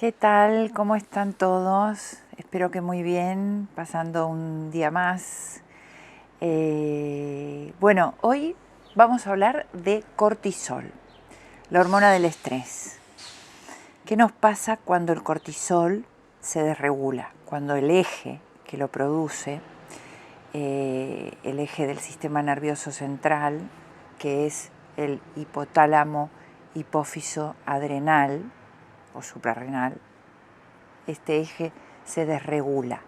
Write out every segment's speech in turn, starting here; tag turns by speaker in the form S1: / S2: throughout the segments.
S1: ¿Qué tal? ¿Cómo están todos? Espero que muy bien, pasando un día más. Bueno, hoy vamos a hablar de cortisol, la hormona del estrés. ¿Qué nos pasa cuando el cortisol se desregula? Cuando el eje que lo produce, el eje del sistema nervioso central, que es el hipotálamo hipófiso adrenal o suprarrenal, este eje se desregula.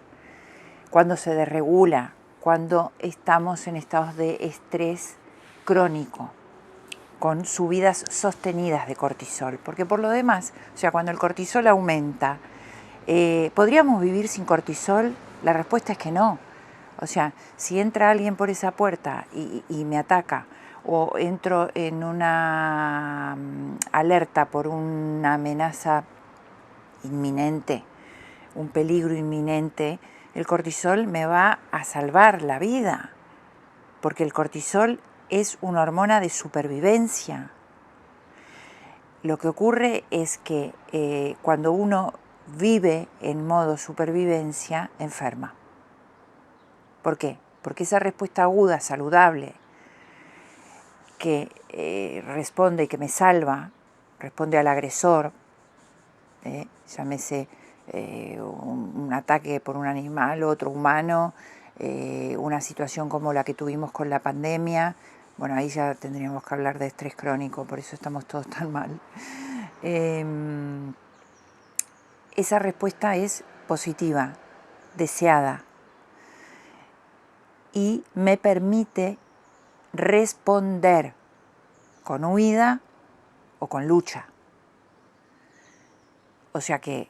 S1: Cuando se desregula, cuando estamos en estados de estrés crónico, con subidas sostenidas de cortisol, porque por lo demás, o sea, cuando el cortisol aumenta, ¿podríamos vivir sin cortisol? La respuesta es que no. O sea, si entra alguien por esa puerta y me ataca, o entro en una alerta por una amenaza inminente, un peligro inminente, el cortisol me va a salvar la vida, porque el cortisol es una hormona de supervivencia. Lo que ocurre es que cuando uno vive en modo supervivencia, enferma. ¿Por qué? Porque esa respuesta aguda, saludable, que responde y que me salva, responde al agresor, llámese un ataque por un animal, otro humano, una situación como la que tuvimos con la pandemia. Bueno, ahí ya tendríamos que hablar de estrés crónico, por eso estamos todos tan mal. Esa respuesta es positiva, deseada, y me permite responder con huida o con lucha. O sea que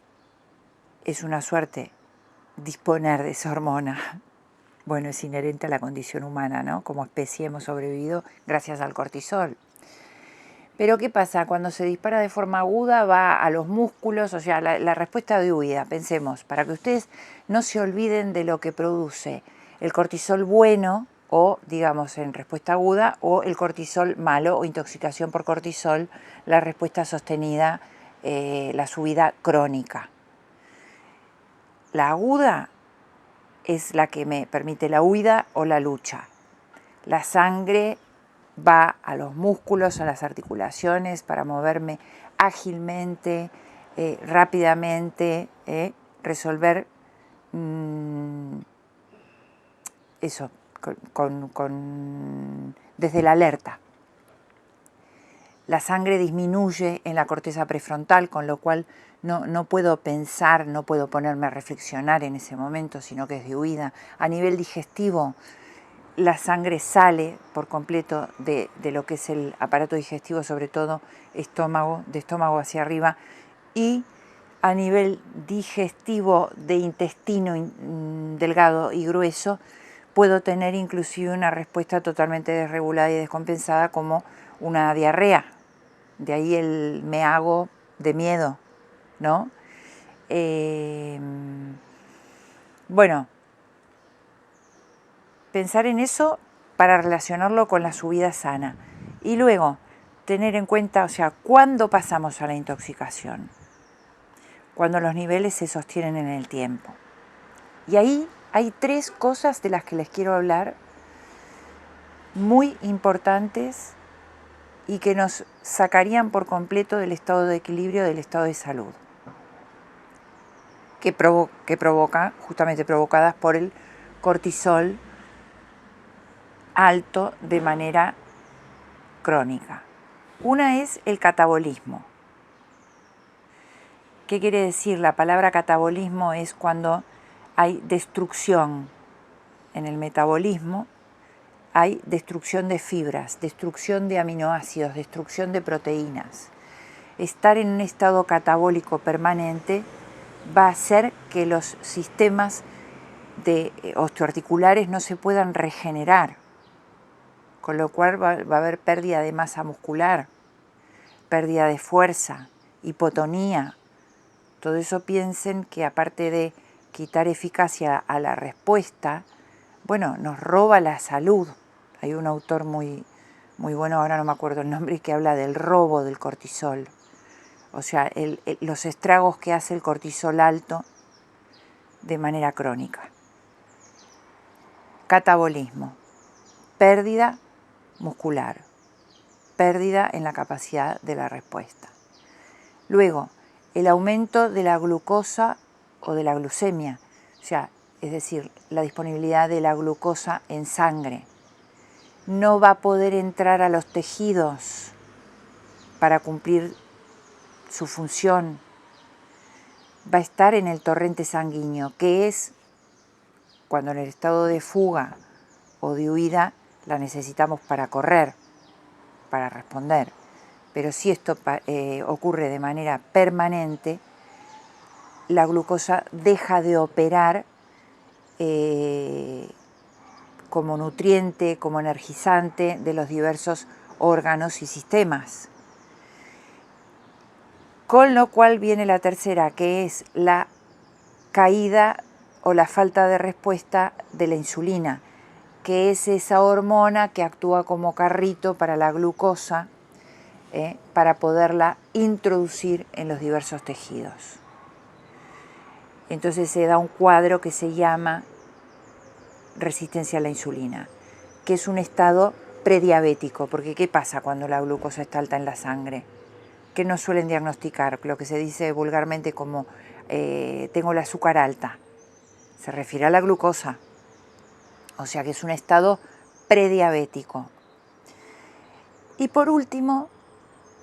S1: es una suerte disponer de esa hormona. Bueno, es inherente a la condición humana, ¿no? Como especie hemos sobrevivido gracias al cortisol. Pero ¿qué pasa? Cuando se dispara de forma aguda va a los músculos, o sea, la respuesta de huida. Pensemos, para que ustedes no se olviden de lo que produce el cortisol bueno, o digamos en respuesta aguda, o el cortisol malo o intoxicación por cortisol, la respuesta sostenida, la subida crónica. La aguda es la que me permite la huida o la lucha. La sangre va a los músculos, a las articulaciones para moverme ágilmente, rápidamente, resolver eso desde la alerta. La sangre disminuye en la corteza prefrontal, con lo cual no puedo pensar, no puedo ponerme a reflexionar en ese momento, sino que es de huida. A nivel digestivo, la sangre sale por completo de lo que es el aparato digestivo, sobre todo estómago, de estómago hacia arriba, y a nivel digestivo de intestino delgado y grueso, puedo tener inclusive una respuesta totalmente desregulada y descompensada como una diarrea. De ahí el me hago de miedo, ¿no? Bueno, pensar en eso para relacionarlo con la subida sana. Y luego, tener en cuenta, o sea, ¿cuándo pasamos a la intoxicación? Cuando los niveles se sostienen en el tiempo. Y ahí hay tres cosas de las que les quiero hablar, muy importantes y que nos sacarían por completo del estado de equilibrio, del estado de salud, que provoca, justamente provocadas por el cortisol alto de manera crónica. Una es el catabolismo. ¿Qué quiere decir? La palabra catabolismo es cuando hay destrucción en el metabolismo, hay destrucción de fibras, destrucción de aminoácidos, destrucción de proteínas. Estar en un estado catabólico permanente va a hacer que los sistemas osteoarticulares no se puedan regenerar, con lo cual va a haber pérdida de masa muscular, pérdida de fuerza, hipotonía. Todo eso piensen que aparte de quitar eficacia a la respuesta, bueno, nos roba la salud. Hay un autor muy bueno, ahora no me acuerdo el nombre, que habla del robo del cortisol. o sea, los estragos que hace el cortisol alto de manera crónica. Catabolismo, pérdida muscular, pérdida en la capacidad de la respuesta. Luego, el aumento de la glucosa o de la glucemia, o sea, es decir, la disponibilidad de la glucosa en sangre. No va a poder entrar a los tejidos para cumplir su función. Va a estar en el torrente sanguíneo, que es cuando en el estado de fuga o de huida la necesitamos para correr, para responder. Pero si esto ocurre de manera permanente, la glucosa deja de operar como nutriente, como energizante de los diversos órganos y sistemas. Con lo cual viene la tercera, que es la caída o la falta de respuesta de la insulina, que es esa hormona que actúa como carrito para la glucosa, para poderla introducir en los diversos tejidos. Entonces se da un cuadro que se llama resistencia a la insulina, que es un estado prediabético, porque ¿qué pasa cuando la glucosa está alta en la sangre? Que no suelen diagnosticar, lo que se dice vulgarmente como tengo el azúcar alta, se refiere a la glucosa, o sea que es un estado prediabético. Y por último,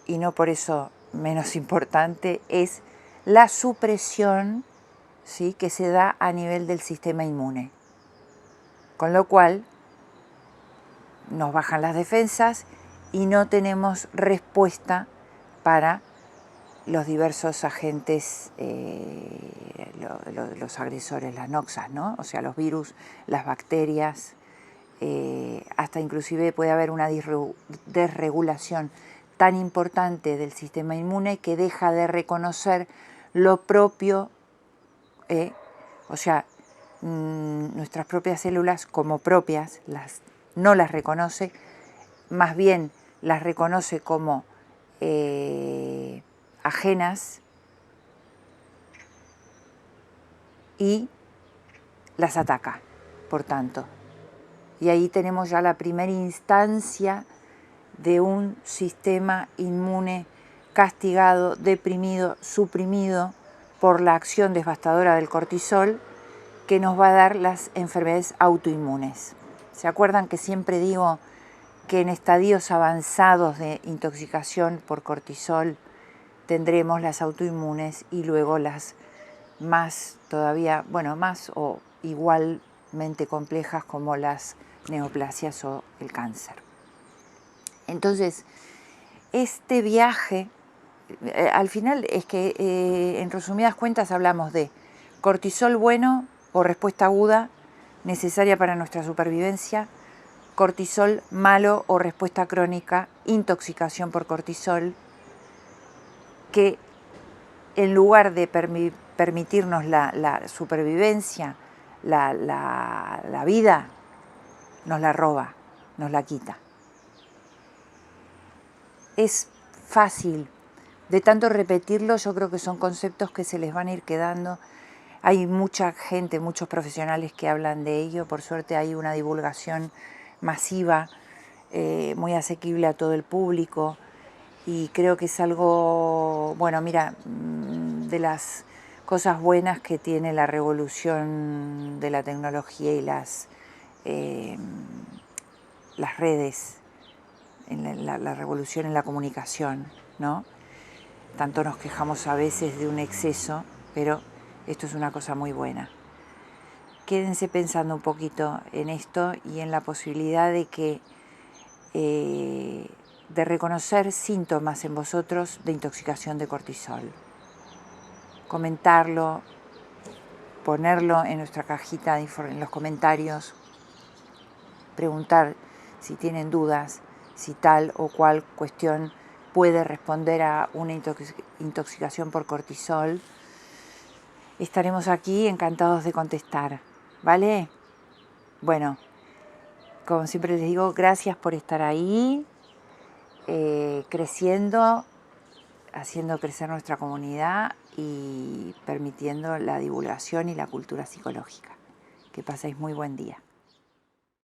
S1: y no por eso menos importante, es la supresión, ¿sí?, que se da a nivel del sistema inmune. Con lo cual nos bajan las defensas y no tenemos respuesta para los diversos agentes, los agresores, las noxas, ¿no? O sea, los virus, las bacterias, hasta inclusive puede haber una desregulación tan importante del sistema inmune que deja de reconocer lo propio, o sea, nuestras propias células como propias, no las reconoce, más bien las reconoce como ajenas y las ataca, por tanto. Y ahí tenemos ya la primera instancia de un sistema inmune castigado, deprimido, suprimido por la acción devastadora del cortisol, que nos va a dar las enfermedades autoinmunes. ¿Se acuerdan que siempre digo que en estadios avanzados de intoxicación por cortisol tendremos las autoinmunes y luego las más todavía, bueno, más o igualmente complejas como las neoplasias o el cáncer? Entonces, este viaje, al final es que en resumidas cuentas hablamos de cortisol bueno o respuesta aguda necesaria para nuestra supervivencia, cortisol malo o respuesta crónica, intoxicación por cortisol, que en lugar de permitirnos la supervivencia, la vida, nos la roba, nos la quita. Es fácil, de tanto repetirlo, yo creo que son conceptos que se les van a ir quedando. Hay mucha gente, muchos profesionales que hablan de ello, por suerte hay una divulgación masiva, muy asequible a todo el público, y creo que es algo, bueno, mira, de las cosas buenas que tiene la revolución de la tecnología y las redes, en la revolución en la comunicación, ¿no? Tanto nos quejamos a veces de un exceso, pero esto es una cosa muy buena. Quédense pensando un poquito en esto y en la posibilidad de que de reconocer síntomas en vosotros de intoxicación de cortisol. Comentarlo, ponerlo en nuestra cajita en los comentarios, preguntar si tienen dudas, si tal o cual cuestión puede responder a una intoxicación por cortisol. Estaremos aquí encantados de contestar, ¿vale? Bueno, como siempre les digo, gracias por estar ahí, creciendo, haciendo crecer nuestra comunidad y permitiendo la divulgación y la cultura psicológica. Que paséis muy buen día.